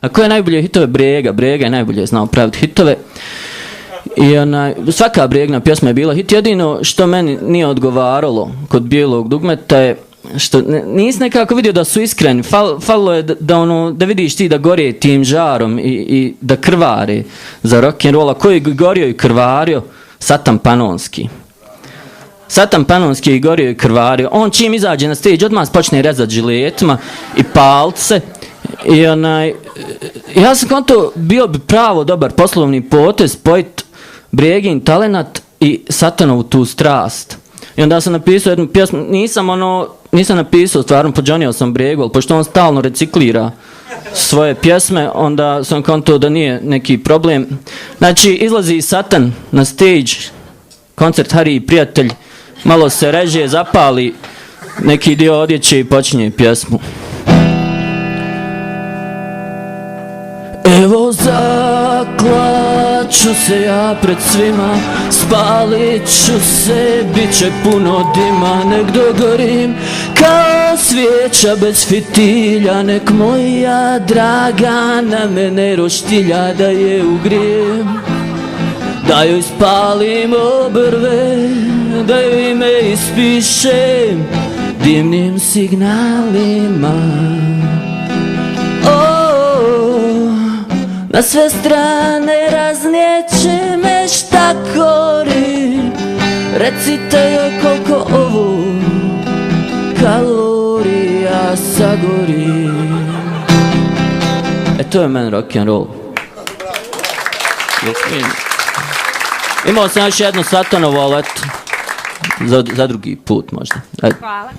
A koje najbolje hitove? Brega. Brega je najbolje znao praviti hitove. I svaka Bregina pjesma je bila hit. Jedino što meni nije odgovaralo kod Bijelog dugmeta je što nisi nekako vidio da su iskreni. Falilo je da vidiš ti da gore tim žarom i da krvari za rock'n'rolla. Koji je gorio i krvario? Satan Panonski. Satan Panonski je gorio i krvario. On čim izađe na stage odmah počne rezati žiletima i palce. Ja sam konto bio bi pravo dobar poslovni potez spojiti Bregin talenat i Satanovu tu strast. I onda sam napisao jednu pjesmu, nisam napisao stvarno, pođonio sam Bregu, ali pošto on stalno reciklira svoje pjesme, onda sam konto da nije neki problem. Znači, izlazi Satan na stage, koncert Hari i prijatelj, malo se reže, zapali neki dio odjeće i počinje pjesmu. Evo zaklaću se ja pred svima, spalit ću se, bit će puno dima, nek dogorim kao svijeća bez fitilja, nek moja draga na mene roštilja, da je ugrijem, da joj spalim obrve, da joj ime ispišem dimnim signalima. Na sve strane raznijeće me štakori, recite joj koliko ovo kalorija sagori. To je meni rock'n'roll. Imao sam još jednu Satanovu, ali eto, za drugi put možda. Hvala.